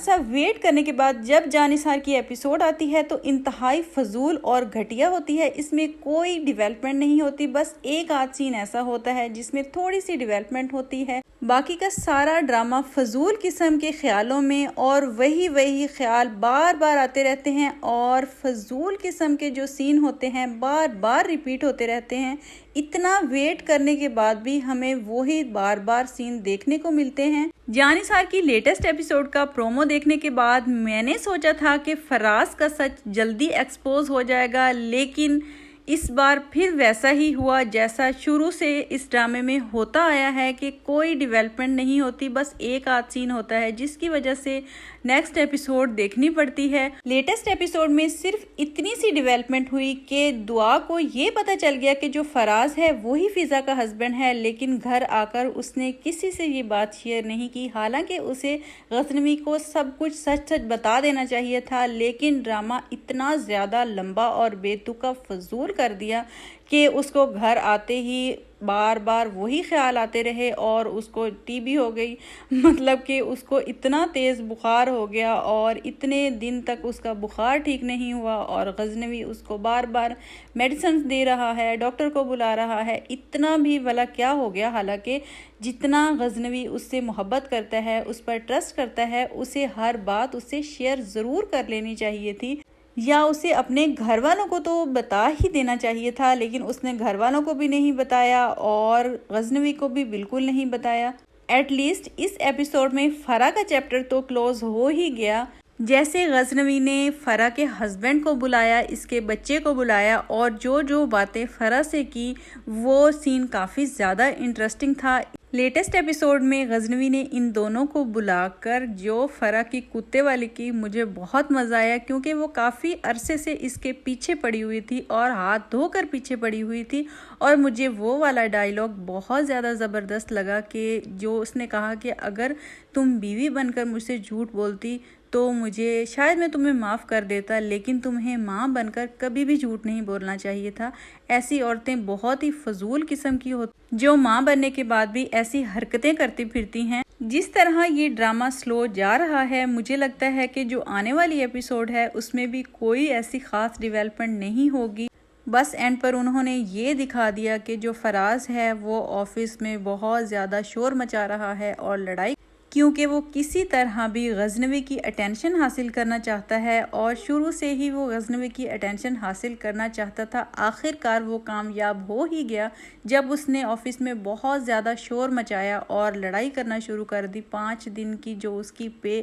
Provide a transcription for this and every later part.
सा वेट करने के बाद जब जानिसार की एपिसोड आती है तो इंतहाई फजूल और घटिया होती है। इसमें कोई डेवलपमेंट नहीं होती, बस एक आध सीन ऐसा होता है जिसमें थोड़ी सी डेवलपमेंट होती है। बाकी का सारा ड्रामा फजूल किस्म के ख्यालों में और वही ख्याल बार बार आते रहते हैं और फजूल किस्म के जो सीन होते हैं बार बार रिपीट होते रहते हैं। इतना वेट करने के बाद भी हमें वही बार बार सीन देखने को मिलते हैं। जानिसार की लेटेस्ट एपिसोड का प्रोमो देखने के बाद मैंने सोचा था कि फराज का सच जल्दी एक्सपोज हो जाएगा, लेकिन इस बार फिर वैसा ही हुआ जैसा शुरू से इस ड्रामे में होता आया है कि कोई डेवलपमेंट नहीं होती, बस एक आध सीन होता है जिसकी वजह से नेक्स्ट एपिसोड देखनी पड़ती है। लेटेस्ट एपिसोड में सिर्फ इतनी सी डेवलपमेंट हुई कि दुआ को ये पता चल गया कि जो फराज है वही फिजा का हस्बैंड है, लेकिन घर आकर उसने किसी से ये बात शेयर नहीं की। हालांकि उसे गजनवी को सब कुछ सच सच बता देना चाहिए था, लेकिन ड्रामा इतना ज़्यादा लंबा और बेतुका फजूल कर दिया कि उसको घर आते ही बार बार वही ख्याल आते रहे और उसको टीबी हो गई। मतलब कि उसको इतना तेज़ बुखार हो गया और इतने दिन तक उसका बुखार ठीक नहीं हुआ और गजनवी उसको बार बार मेडिसिन दे रहा है, डॉक्टर को बुला रहा है। इतना भी भला क्या हो गया? हालांकि जितना गजनवी उससे मोहब्बत करता है, उस पर ट्रस्ट करता है, उसे हर बात उससे शेयर ज़रूर कर लेनी चाहिए थी या उसे अपने घर वालों को तो बता ही देना चाहिए था, लेकिन उसने घर वालों को भी नहीं बताया और गजनवी को भी बिल्कुल नहीं बताया। एटलीस्ट इस एपिसोड में फरा का चैप्टर तो क्लोज हो ही गया। जैसे गजनवी ने फरा के हस्बैंड को बुलाया, इसके बच्चे को बुलाया और जो जो बातें फरा से की वो सीन काफ़ी ज़्यादा इंटरेस्टिंग था। लेटेस्ट एपिसोड में गजनवी ने इन दोनों को बुलाकर जो फरा की कुत्ते वाली की, मुझे बहुत मज़ा आया क्योंकि वो काफ़ी अरसे से इसके पीछे पड़ी हुई थी और हाथ धोकर पीछे पड़ी हुई थी। और मुझे वो वाला डायलॉग बहुत ज़्यादा ज़बरदस्त लगा कि जो उसने कहा कि अगर तुम बीवी बनकर मुझसे झूठ बोलती तो मुझे शायद मैं तुम्हें माफ़ कर देता, लेकिन तुम्हें माँ बनकर कभी भी झूठ नहीं बोलना चाहिए था। ऐसी औरतें बहुत ही फजूल किस्म की होती जो माँ बनने के बाद भी ऐसी हरकतें करती फिरती हैं। जिस तरह ये ड्रामा स्लो जा रहा है, मुझे लगता है कि जो आने वाली एपिसोड है उसमें भी कोई ऐसी ख़ास डेवलपमेंट नहीं होगी। बस एंड पर उन्होंने ये दिखा दिया कि जो फराज है वो ऑफिस में बहुत ज़्यादा शोर मचा रहा है और लड़ाई, क्योंकि वो किसी तरह भी गजनवी की अटेंशन हासिल करना चाहता है और शुरू से ही वो गजनवी की अटेंशन हासिल करना चाहता था। आखिरकार वो कामयाब हो ही गया जब उसने ऑफिस में बहुत ज़्यादा शोर मचाया और लड़ाई करना शुरू कर दी। 5 दिन की जो उसकी पे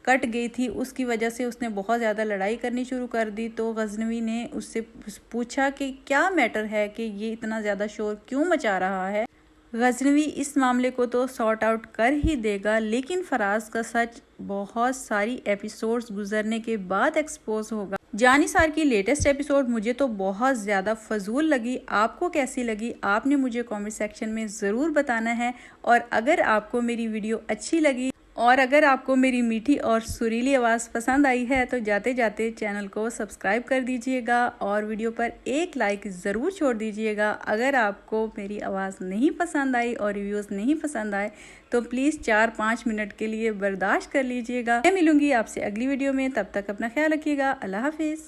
कट गई थी उसकी वजह से उसने बहुत ज़्यादा लड़ाई करनी शुरू कर दी। तो गजनवी ने उससे पूछा कि क्या मैटर है कि ये इतना ज़्यादा शोर क्यों मचा रहा है। गजनवी इस मामले को तो सॉर्ट आउट कर ही देगा, लेकिन फराज का सच बहुत सारी एपिसोड्स गुजरने के बाद एक्सपोज होगा। जानिसार की लेटेस्ट एपिसोड मुझे तो बहुत ज़्यादा फजूल लगी। आपको कैसी लगी आपने मुझे कमेंट सेक्शन में ज़रूर बताना है। और अगर आपको मेरी वीडियो अच्छी लगी और अगर आपको मेरी मीठी और सुरीली आवाज़ पसंद आई है तो जाते जाते चैनल को सब्सक्राइब कर दीजिएगा और वीडियो पर एक लाइक ज़रूर छोड़ दीजिएगा। अगर आपको मेरी आवाज़ नहीं पसंद आई और रिव्यूज़ नहीं पसंद आए तो प्लीज़ 4-5 मिनट के लिए बर्दाश्त कर लीजिएगा। मैं मिलूँगी आपसे अगली वीडियो में, तब तक अपना ख्याल रखिएगा। अल्लाह हाफिज़।